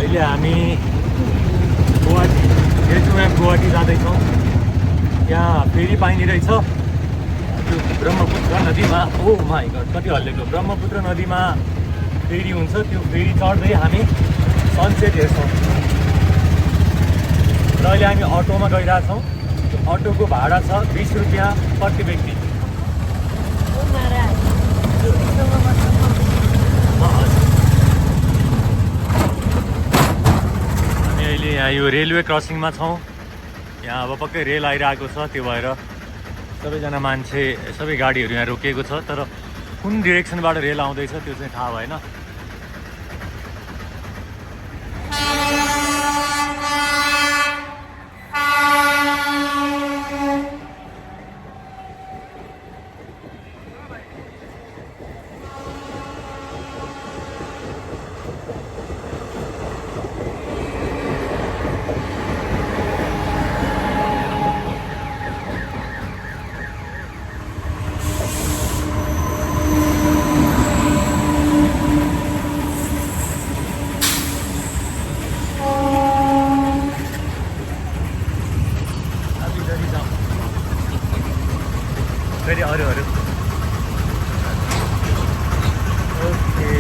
अहिले हामी गुवाहाटी गुवाहाटी जाँदैछौँ। यहाँ फेरि पाइने रहेछ त्यो ब्रह्मपुत्र नदीमा। ओ माई गड, कति हल्लेको! ब्रह्मपुत्र नदीमा फेरि हुन्छ, त्यो फेरि चढ्दै हामी सनसेट हेर्छौँ। र अहिले हामी अटोमा गइरहेछौँ। अटोको भाडा छ 20 रुपियाँ प्रति व्यक्ति। अनि अहिले यहाँ यो रेलवे क्रसिङमा छौँ। यहाँ अब पक्कै रेल आइरहेको छ, त्यो भएर सबैजना मान्छे, सबै गाडीहरू यहाँ रोकिएको छ। तर कुन डिरेक्सनबाट रेल आउँदैछ त्यो चाहिँ थाहा भएन। फेरि अरू ओके।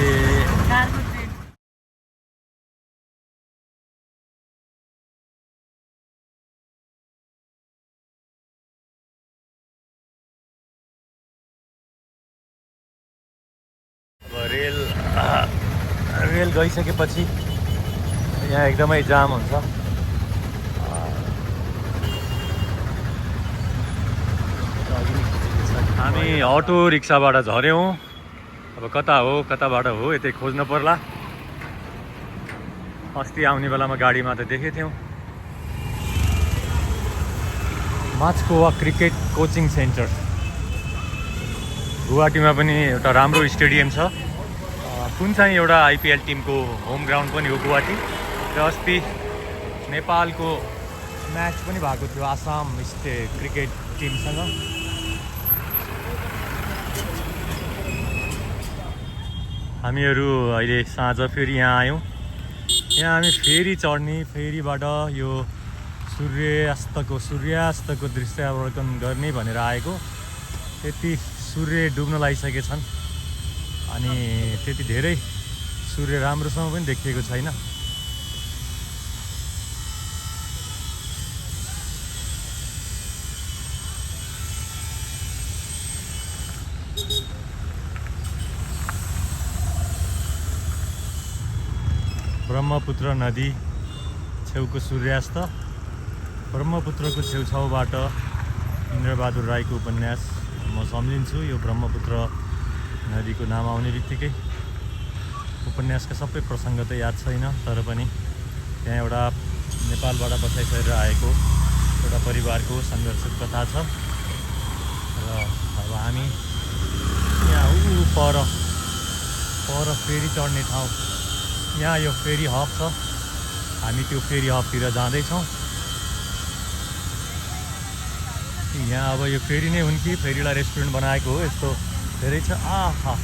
अब रेल गइसकेपछि यहाँ एकदमै जाम हुन्छ। हामी अटो रिक्साबाट झऱ्यौँ। अब कता हो कताबाट हो यतै खोज्नु पर्ला। अस्ति आउने बेलामा गाडीमा त देखेको थियौँ। माछकोवा क्रिकेट कोचिङ सेन्टर गुवाहाटीमा पनि एउटा राम्रो स्टेडियम छ। कुन चाहिँ एउटा आइपिएल टिमको होम ग्राउन्ड पनि हो गुवाहाटी। र अस्ति नेपालको म्याच पनि भएको थियो आसाम स्टेट क्रिकेट टिमसँग। हामीहरू अहिले साँझ फेरि यहाँ आयौँ। यहाँ हामी फेरि चढ्ने, फेरिबाट यो सूर्यास्तको दृश्यावलोकन गर्ने भनेर आएको। त्यति सूर्य डुब्न लागिसकेछन् अनि त्यति धेरै सूर्य राम्रोसँग पनि देखिएको छैन। ब्रह्मपुत्र नदी छेउको सूर्यास्त। ब्रह्मपुत्रको छेउछाउबाट इन्द्रबहादुर राईको उपन्यास म सम्झिन्छु। यो ब्रह्मपुत्र नदीको नाम आउने बित्तिकै उपन्यासका सबै प्रसङ्ग त याद छैन, तर पनि त्यहाँ एउटा नेपालबाट बसाइसकेर आएको एउटा परिवारको सङ्घर्षको कथा छ। र अब हामी यहाँ पर फेरि चढ्ने ठाउँ, यहाँ यो फेरि हब छ। हामी त्यो फेरि हबतिर जाँदैछौँ। यहाँ अब यो फेरि नै हुन् कि फेरिलाई रेस्टुरेन्ट बनाएको हो, यस्तो धेरै छ। आहा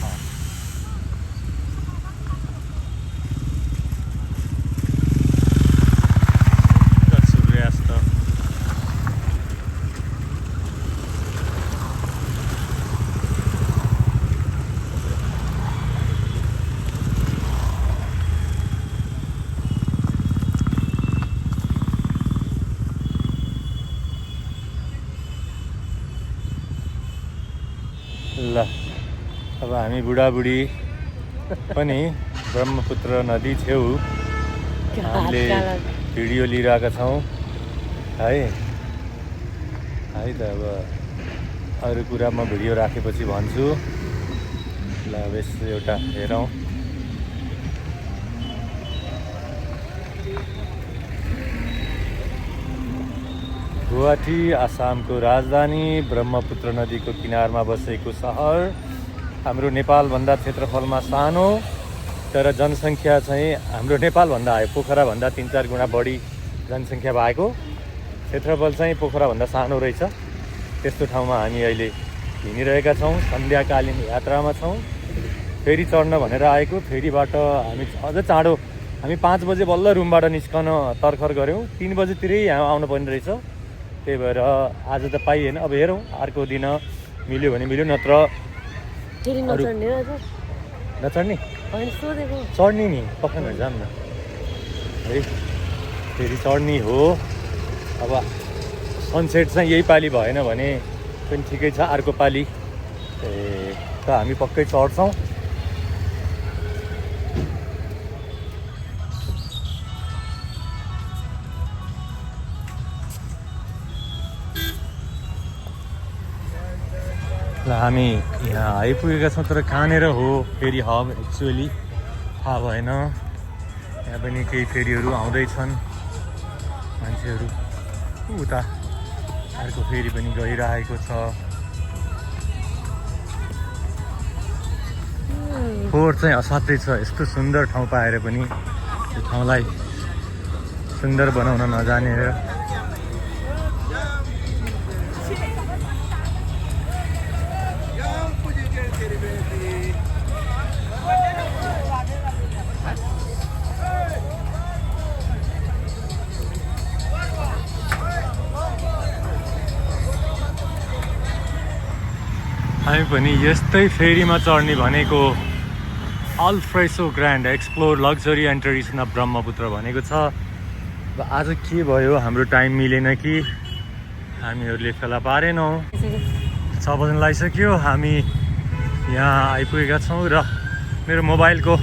सूर्यास्त। ल अब हामी बुढाबुढी पनि ब्रह्मपुत्र नदी छेउ हामीले भिडियो लिइरहेका छौँ है। त अब अरू कुरा म भिडियो राखेपछि भन्छु। ल अब यसो एउटा हेरौँ। गुवाहाटी आसामको राजधानी, ब्रह्मपुत्र नदीको किनारमा बसेको सहर। हाम्रो नेपालभन्दा क्षेत्रफलमा सानो, तर जनसङ्ख्या चाहिँ हाम्रो नेपालभन्दा पोखराभन्दा 3-4 गुणा बढी जनसङ्ख्या भएको। क्षेत्रफल चाहिँ पोखराभन्दा सानो रहेछ। त्यस्तो ठाउँमा हामी अहिले हिँडिरहेका छौँ। सन्ध्याकालीन यात्रामा छौँ। फेरि चढ्न भनेर आएको। फेरिबाट हामी अझ चाँडो हामी 5 बजे बल्ल रुमबाट निस्कन तर्खर गऱ्यौँ। 3 बजेतिरै यहाँ आउनुपर्ने रहेछ। त्यही भएर आज त पाइएन। अब हेरौँ अर्को दिन मिल्यो भने मिल्यो, नत्र फेरि नचढ्ने हो आज? नचढ्ने होइन सोधेको। चढ्ने नि पक्का जाऊँ न है, फेरि चढ्ने हो। अब सनसेट चाहिँ यही पालि भएन भने पनि ठिकै छ, अर्को पालि त हामी पक्कै चढ्छौँ। ल हामी यहाँ आइपुगेका छौँ, तर कहाँनिर हो फेरि हब एक्चुअली थाहा भएन। यहाँ पनि केही फेरीहरू आउँदैछन्, मान्छेहरू उता अर्को फेरि पनि गइरहेको छ। फोहोर चाहिँ असाध्यै छ। यस्तो सुन्दर ठाउँ पाएर पनि त्यो ठाउँलाई सुन्दर बनाउन नजानेर हामी पनि यस्तै फेरीमा चढ्ने भनेको अल्फ्रेसो ग्रान्ड एक्सप्लोर लग्जरी एन्टरिसन अफ ब्रह्मपुत्र भनेको छ। अब आज के भयो, हाम्रो टाइम मिलेन कि हामीहरूले फेला पारेनौँ। 6 बज्न लागिसक्यो, हामी यहाँ आइपुगेका छौँ र मेरो मोबाइलको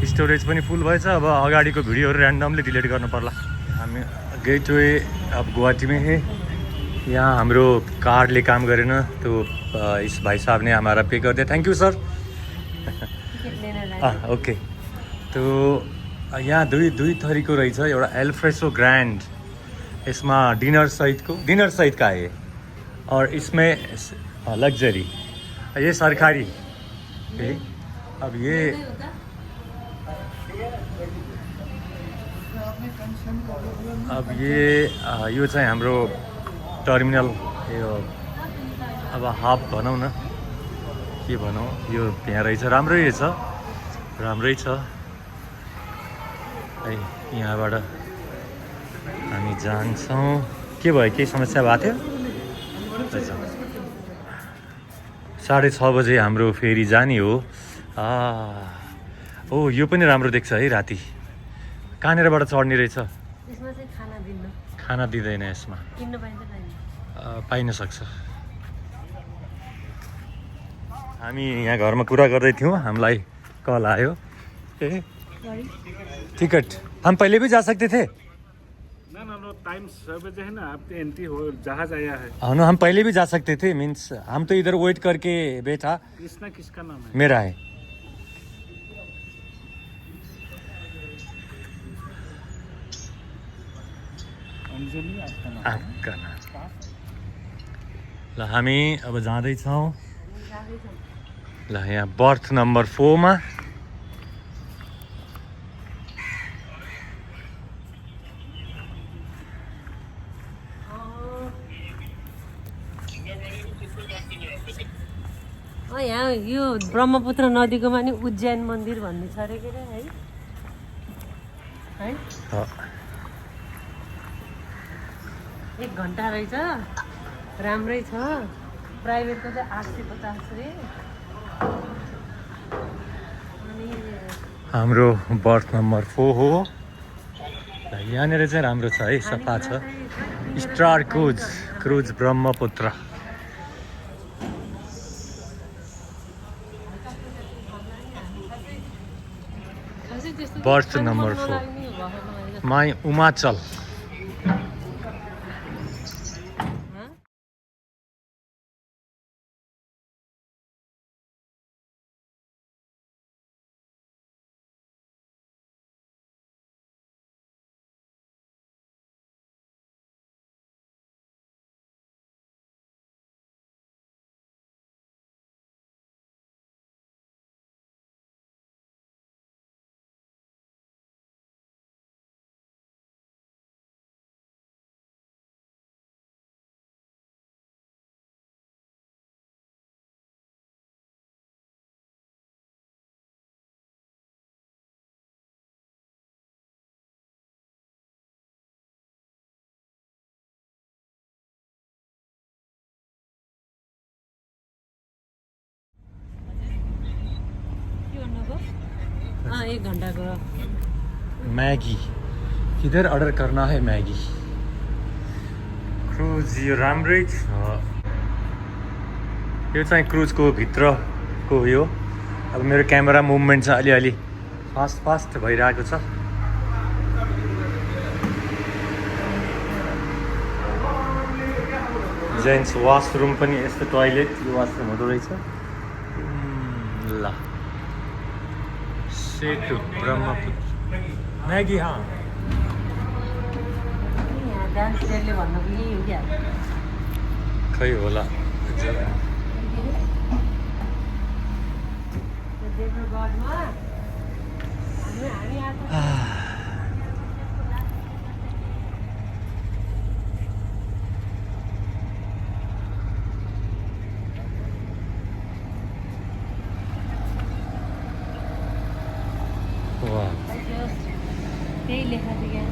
स्टोरेज पनि फुल भएछ। अब अगाडिको भिडियोहरू ऱ्यान्डमली डिलिट गर्नु पर्ला। हामी गेटवे अब गुवाहाटीमै है। यहाँ हाम्रो कार्डले काम गरेन, तो इस भाई साहब ने हमारा पे कर दिया, थैंक यू सर। ओके, तो यहाँ दुई थरीको रहेछ। एउटा एल्फ्रेसो ग्रान्ड, यसमा डिनर सहित का है, और इसमें लग्जरी, ये सरकारी है। अब यो चाहिँ हाम्रो टर्मिनल, यो अब हब भनौँ न, के भनौँ, यो यहाँ रहेछ। राम्रै छ है। यहाँबाट हामी जान्छौँ। के भयो, केही समस्या भएको थियो? 6:30 बजे हाम्रो फेरि जाने हो। ओ यो पनि राम्रो देख्छ है राति। कहाँनिरबाट चढ्ने रहेछ? यसमा चाहिँ खाना दिँदैन, यसमा किन्न पाइन्छ? पाइन सक्छ। हामी यहाँ घरमा कुरा गर्दै थियौँ, हामीलाई कल आयो। टिकट हम पहले भी जा सकते थे ना, टाइम 6 बजे है ना, आपकी एंट्री हो, जहाज आया है। हाँ ना, हम पहले भी जा सकते थे, मीन्स हम तो इधर वेट करके बैठा। किसका नाम है? मेरा है। अंजलि आपका नाम। ल हामी अब जाँदैछौँ। ल यहाँ बर्थ नम्बर 4 मा यहाँ यो ब्रह्मपुत्र नदीकोमा नि उज्जैन मन्दिर भन्ने छ अरे के अरे है? 1 घन्टा रहेछ, राम्रै छ। प्राइभेटको चाहिँ 850 रे। अनि हाम्रो बर्थ नम्बर 4 हो। यहाँनिर चाहिँ राम्रो छ है, सफा छ। Star cruise Brahmaputra. Berth number 4 माई उमाचल। 1 घन्टाको मैगी किधर अर्डर करना है मैगी क्रुज यो राम्रै छ यो चाहिँ क्रुजको भित्रको यो अब मेरो क्यामेरा मुभमेन्ट चाहिँ अलिअलि फास्ट भइरहेको छ जेन्ट्स वासरुम पनि यस्तो टोयलेट यो वासरुम हुँदो रहेछ ल सेतु ब्रह्मपुत्र मैगी हाँ यहाँ डान्सरले भन्नुको यही हो क्या खै होला देब्रुगढमा हामी आएको वाह त्यही लेखा थियो क्या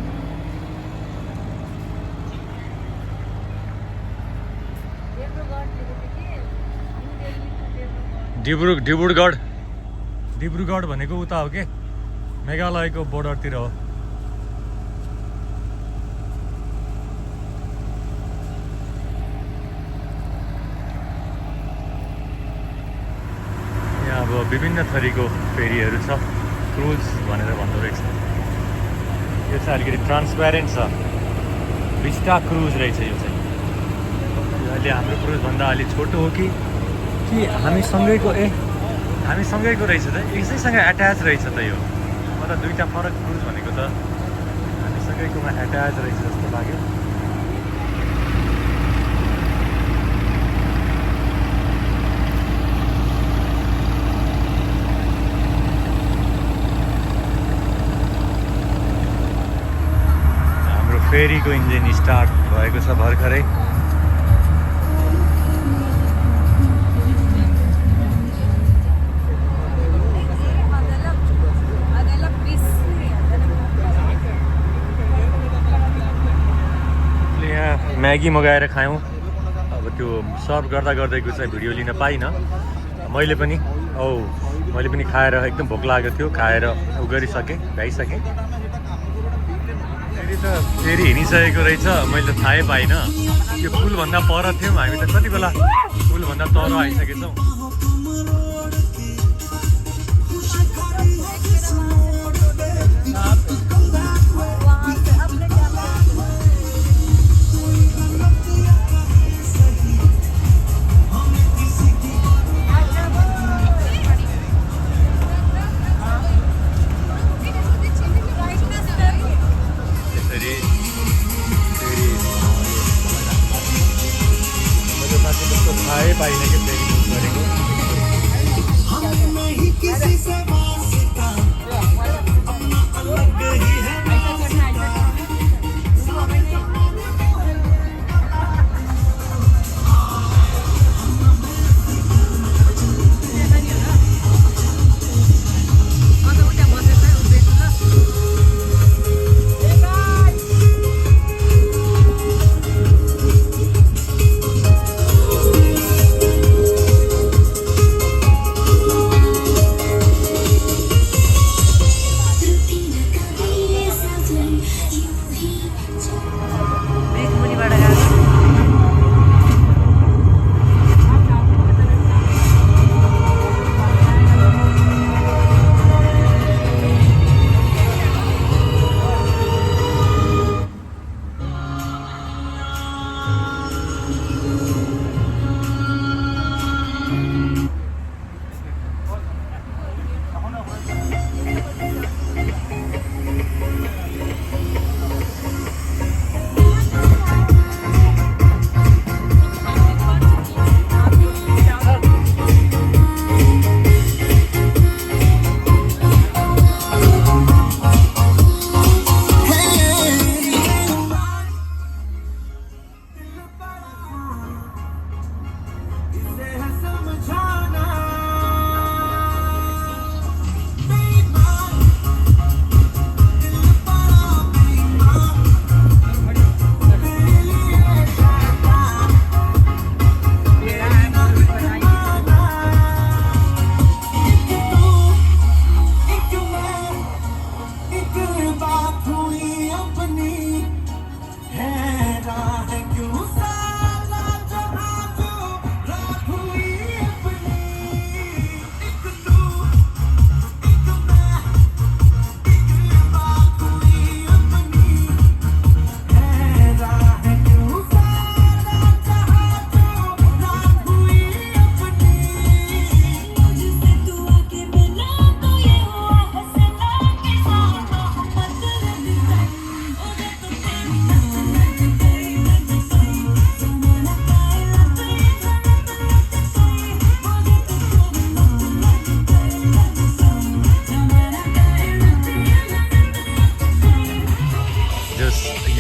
डिब्रुगढ भनेको उता हो के मेघालयको बोर्डरतिर हो यहाँ अब विभिन्न थरीको फेरीहरू छ क्रुज भनेर भन्दो रहेछ यो चाहिँ अलिकति ट्रान्सप्यारेन्ट छ विस्टा क्रुज रहेछ यो चाहिँ अहिले हाम्रो क्रुजभन्दा अलि छोटो हो कि हामीसँगैको हामीसँगैको रहेछ त यसैसँग एट्याच रहेछ त यो मतलब दुईवटा फरक क्रुज भनेको त हामीसँगैकोमा एट्याच रहेछ जस्तो लाग्यो हाम्रो फेरीको इन्जिन स्टार्ट भएको छ भर्खरै म्यागी मगाएर खायौँ अब त्यो सर्भ गर्दा गर्दैको चाहिँ भिडियो लिन पाइनँ मैले पनि खाएर एकदम भोक लागेको थियो खाएर उ गरिसकेँ भ्याइसकेँ फेरि त फेरि हिँडिसकेको रहेछ मैले त थाहै पाइनँ यो पुलभन्दा पर थियौँ हामी त कति बेला पुलभन्दा तल आइसकेछौँ थाहै पाइनँ कि फेरि गरेको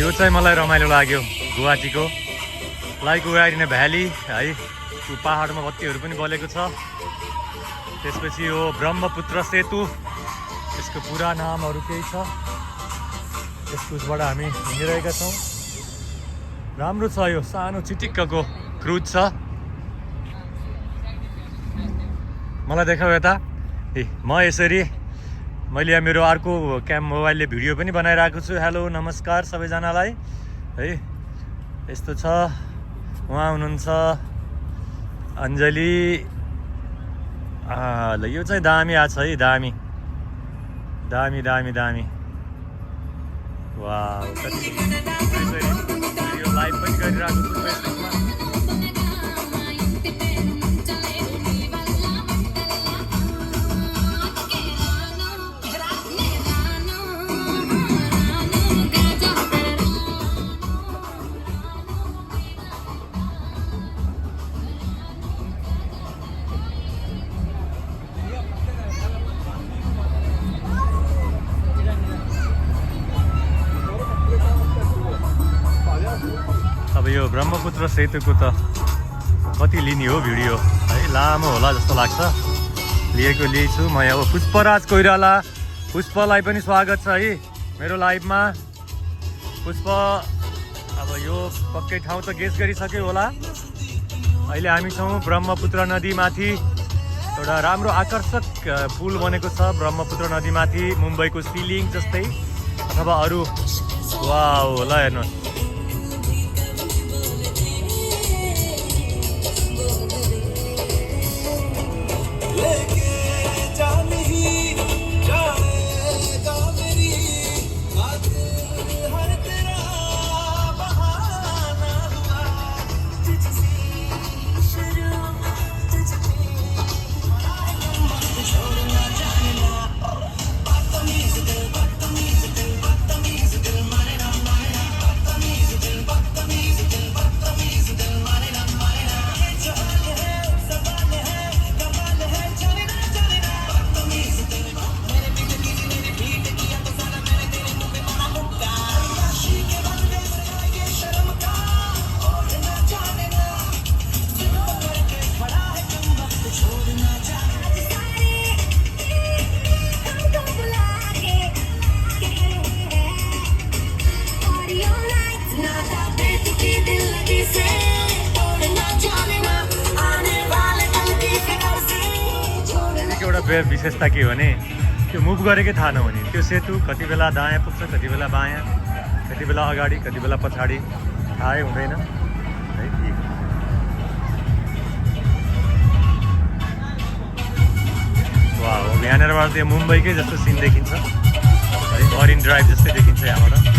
यो चाहिँ मलाई रमाइलो लाग्यो गुवाहाटीको लाइक उगाडिने भ्याली है। त्यो पहाडमा बत्तीहरू पनि बलेको छ। त्यसपछि यो ब्रह्मपुत्र सेतु, यसको पुरा नामहरू केही छ। त्यसबाट हामी हिँडिरहेका छौँ। राम्रो छ, यो सानो चिटिक्कको क्रुज छ। मलाई देखाऊ यता। म यसरी मैले यहाँ मेरो अर्को मोबाइलले भिडियो पनि बनाइरहेको छु। हेलो नमस्कार सबैजनालाई है। यस्तो छ, उहाँ हुनुहुन्छ अञ्जली। ल यो चाहिँ दामी आछ है, दामी दामी दामी दामी। वाउ, कति भिडियो लाइभ पनि गरिरहेको छु फेसबुकमा। अब यो ब्रह्मपुत्र सेतुको त कति लिने हो भिडियो है, लामो होला जस्तो लाग्छ। लिएकै छु म। अब पुष्पराज कोइराला, पुष्पलाई पनि स्वागत छ है मेरो लाइभमा। पुष्प, अब यो पक्कै ठाउँ त गेस गरिसक्यो होला। अहिले हामी छौँ ब्रह्मपुत्र नदीमाथि। एउटा राम्रो आकर्षक पुल बनेको छ ब्रह्मपुत्र नदीमाथि, मुम्बईको सिलिङ जस्तै अथवा अरू। वाउ, ल हेर्नुहोस्। एउटा विशेषता के भने त्यो मुभ गरेकै थाहा नहुने। त्यो सेतु कति बेला दायाँ पुग्छ, कति बेला बायाँ, कति बेला अगाडि, कति बेला पछाडि, थाहै हुँदैन है। वाह, यहाँनिरबाट त्यो मुम्बईकै जस्तो सिन देखिन्छ है, मरिन ड्राइभ जस्तै देखिन्छ यहाँबाट।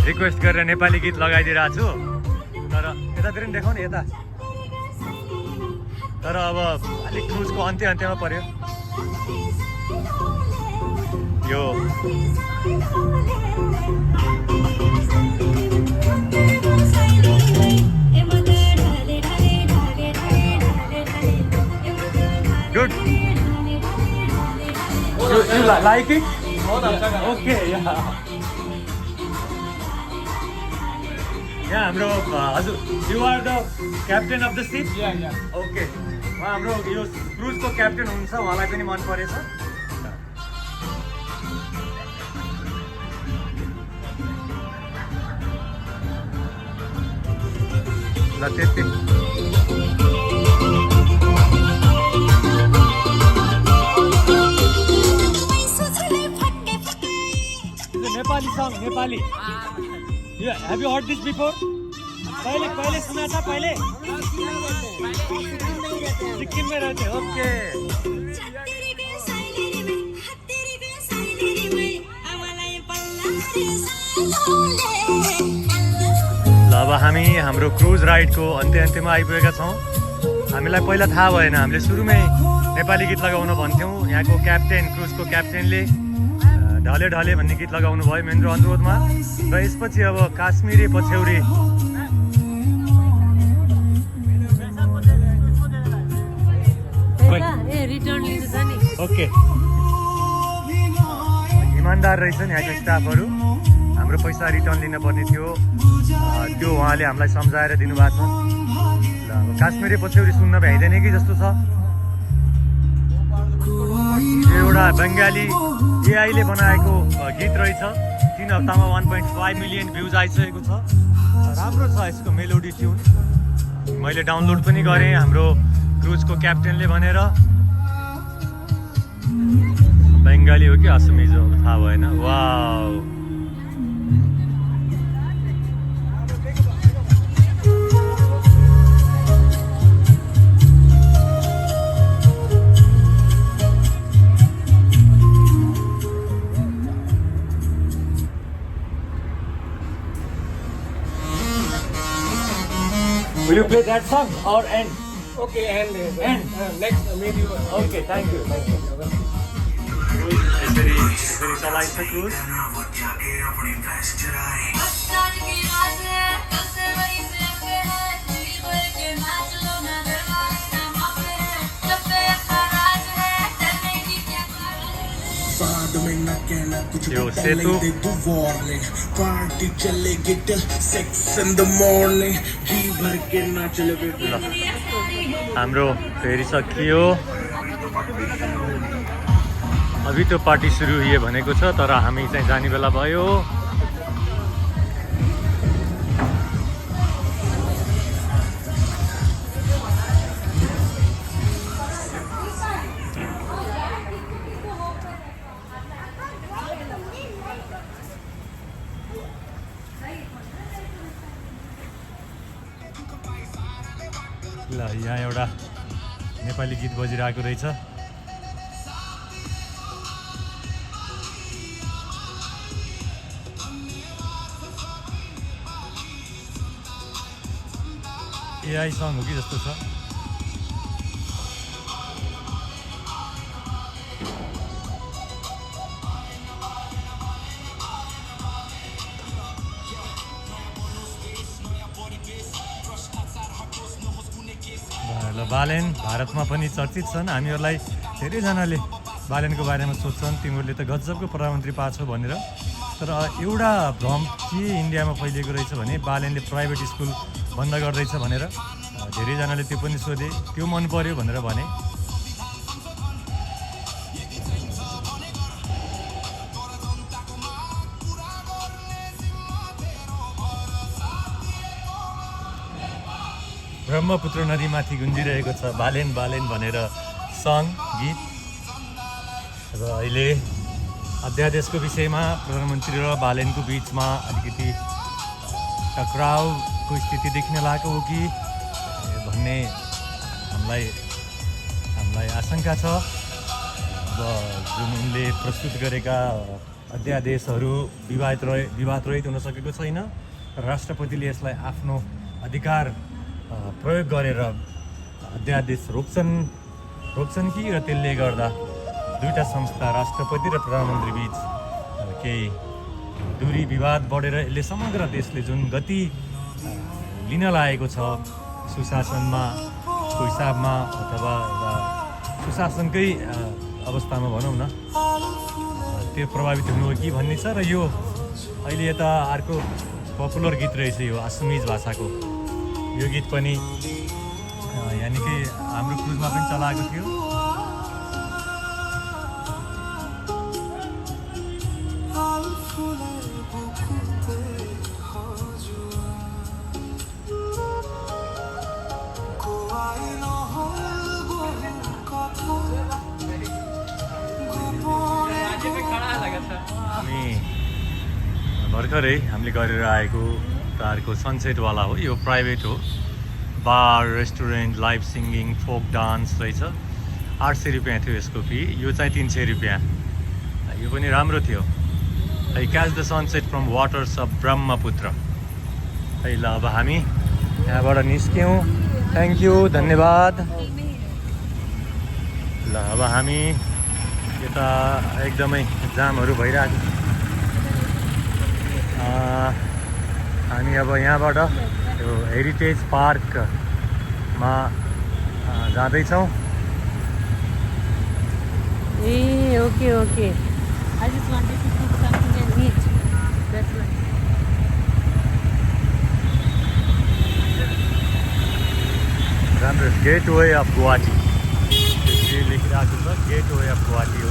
रिक्वेस्ट गरेर नेपाली गीत लगाइदिरहेको छु, तर यतातिर पनि देखाउनु यता। तर अब अलिक क्रुजको अन्त्यमा पर्यो यो। Good You like it? Okay, yeah. Yeah, हाम्रो हजुर you are the captain of the ship? Yeah. Okay. हाम्रो यो क्रुजको क्याप्टेन हुनुहुन्छ, उहाँलाई पनि मन परेछ। ल त्यति Nepali song Nepali have you heard this before? पहले सुना था पहले सिक्किम में रहते ओके ल अब हामी हाम्रो क्रुज राइडको अन्त्यमा आइपुगेका छौँ। हामीलाई पहिला थाहा भएन, हामीले सुरुमै नेपाली गीत लगाउन भन्थ्यौँ। यहाँको क्याप्टेन क्रुजको क्याप्टेनले ढले ढले भन्ने गीत लगाउनु भयो मेरो अनुरोधमा, र यसपछि अब काश्मिरी पछ्यौरी ओके इमान्दार रहेछन् यहाँको स्टाफहरू। हाम्रो पैसा रिटर्न लिन पर्ने थियो, त्यो उहाँले हामीलाई सम्झाएर दिनुभएको छ। ल अब काश्मिरी पछ्यौरी सुन्न भ्याइँदैन कि जस्तो छ। यो एउटा बङ्गाली एआईले बनाएको गीत रहेछ। 3 हप्तामा 1.5 मिलियन भ्युज आइसकेको छ। राम्रो छ यसको मेलोडी ट्युन। मैले डाउनलोड पनि गरेँ हाम्रो क्रुजको क्याप्टेनले भनेर। बङ्गाली हो कि असमिज हो थाहा भएन। Wow Will you play that song or end? Okay, and End. next maybe. Okay, thank you. यसरी चलाइन्छ क्रुज। यो सेतु पार्टी चलेगी till 6 in the morning जी भर के नाच लगे। हाम्रो फेरि सकियो। अभी तो पार्टी सुरु हुए भनेको छ, तर हामी चाहिँ जाने बेला भयो। ल यहाँ एउटा नेपाली गीत बजिरहेको रहेछ। एआई सङ हो कि जस्तो छ। ल बालेन भारतमा पनि चर्चित छन्। हामीहरूलाई धेरैजनाले बालेनको बारेमा सोध्छन्, तिमीहरूले त गजबको प्रधानमन्त्री पाछौ भनेर। तर एउटा भ्रम के इन्डियामा फैलिएको रहेछ भने बालेनले प्राइभेट स्कुल बन्द गर्दैछ भनेर। धेरैजनाले त्यो पनि सोधे, त्यो मन पर्यो भनेर भने। ब्रह्मपुत्र नदीमाथि गुन्जिरहेको छ बालेन बालेन भनेर सङ गीत। र अहिले अध्यादेशको विषयमा प्रधानमन्त्री र बालेनको बिचमा अलिकति टक्राउको स्थिति देखिन लागेको हो कि भन्ने हामीलाई आशंका छ। अब जुन उनले प्रस्तुत गरेका अध्यादेशहरू विवाद रहित हुन सकेको छैन। राष्ट्रपतिले यसलाई आफ्नो अधिकार प्रयोग गरेर अध्यादेश रोक्छन् कि, र त्यसले गर्दा दुईटा संस्था राष्ट्रपति र प्रधानमन्त्री बिच केही दूरी विवाद बढेर यसले समग्र देशले जुन गति लिन लागेको छ सुशासनको हिसाबमा अथवा सुशासनकै अवस्थामा भनौँ न त्यो प्रभावित हुनुभयो कि भन्ने छ। र यो अहिले यता अर्को पपुलर गीत रहेछ यो असमिज भाषाको। यो गीत पनि यानि कि हाम्रो क्रुजमा पनि चलाएको थियो। भर्खरै हामीले गरेर आएको तारको सनसेटवाला हो। यो प्राइभेट हो, bar restaurant live singing folk dance रहेछ। 800 रुपियाँ थियो यसको फी। यो चाहिँ 300 रुपियाँ। यो पनि राम्रो थियो। है catch the sunset from waters of Brahmaputra. है ल अब हामी यहाँबाट निस्क्यौँ। थ्याङ्क यू, धन्यवाद। ल अब हामी यता एकदमै जामहरू भइरहेको छ। हामी अब यहाँबाट यो हेरिटेज पार्कमा जाँदैछौँ। Ah okay okay I just wanted to cook something and eat that's why राम्रो गेटवे अफ गुवाहाटी लेखिरहेको छ। गेटवे अफ गुवाहाटी हो।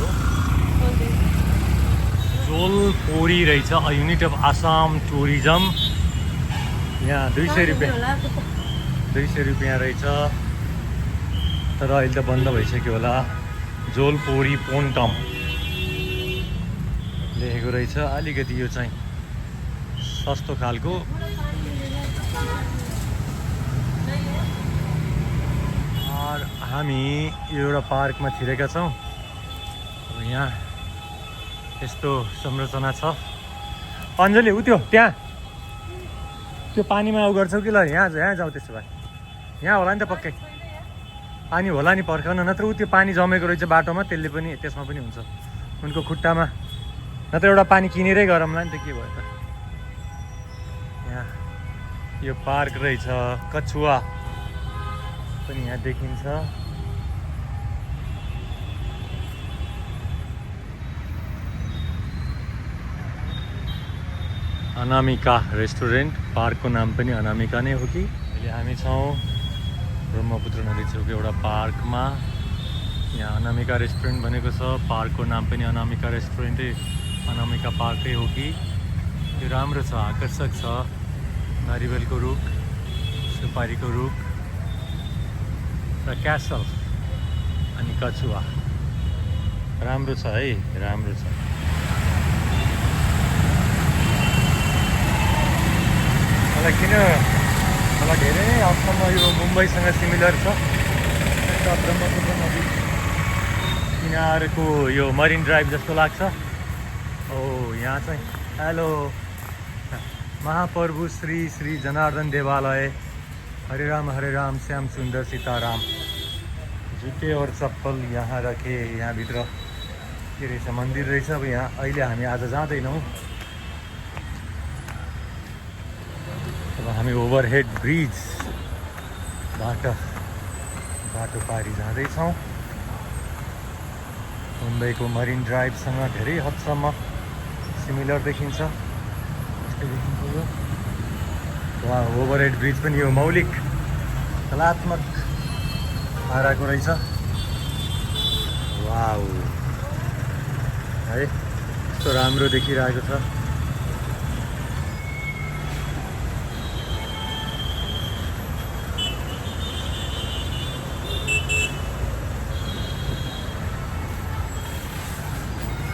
जोलपोरी रहेछ, a unit of Assam tourism. यहाँ 200 रुपियाँ रहेछ, तर अहिले त बन्द भइसक्यो होला। जोलपोरी पोन्टम लेखेको रहेछ। अलिकति यो चाहिँ सस्तो खालको। हामी एउटा पार्कमा छिरेका छौँ। अब यहाँ यस्तो संरचना छ। अञ्जली उ त्यो त्यहाँ त्यो पानीमा उ गर्छौ कि ल? यहाँ जाऊ। त्यसो भए यहाँ होला नि त पक्कै पानी होला नि पर्खन। नत्र उ त्यो पानी जमेको रहेछ बाटोमा, त्यसले पनि त्यसमा पनि हुन्छ उनको खुट्टामा। नत्र एउटा पानी किनेरै गरौँला नि त, के भयो त। यहाँ यो पार्क रहेछ। कछुवा पनि यहाँ देखिन्छ। अनामिका रेस्टुरेन्ट। पार्कको नाम पनि अनामिका नै हो कि? अहिले हामी छौँ ब्रह्मपुत्र नदी छेउको एउटा पार्कमा। यहाँ अनामिका रेस्टुरेन्ट भनेको छ। पार्कको नाम पनि अनामिका रेस्टुरेन्टै अनामिका पार्कै हो कि? यो राम्रो छ, आकर्षक छ। नारिवलको रुख, सुपारीको रुख र क्यासल अनि कछुवा राम्रो छ है, राम्रो छ। मलाई धेरै नै हदसम्म यो मुम्बईसँग सिमिलर छ। यता ब्रह्मपुत्र नदी किनारको यो मरिन ड्राइभ जस्तो लाग्छ। ओ यहाँ चाहिँ हेलो महाप्रभु श्री श्री जनार्दन देवालय, हरे राम श्याम सुंदर सीताराम। जुत्ते और चप्पल यहाँ रखे। यहाँभित्र के रहेछ, मन्दिर रहेछ। अब यहाँ अहिले हामी आज जाँदैनौँ। अब हामी ओभरहेड ब्रिजबाट बाटो पारी जाँदैछौँ। मुम्बईको मरिन ड्राइभसँग धेरै हदसम्म सिमिलर देखिन्छ। वा ओभरहेड ब्रिज पनि यो मौलिक कलात्मक पाराको रहेछ। वाउ है, यस्तो राम्रो देखिरहेको छ।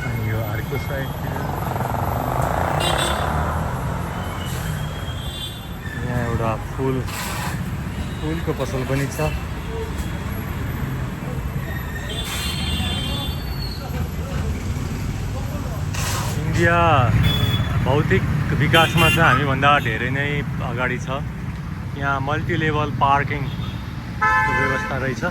अनि यो अर्को साइड यहाँ एउटा फुलको पसल पनि छ। इन्डिया भौतिक विकासमा चाहिँ हामीभन्दा धेरै नै अगाडि छ। यहाँ मल्टिलेभल पार्किङको व्यवस्था रहेछ।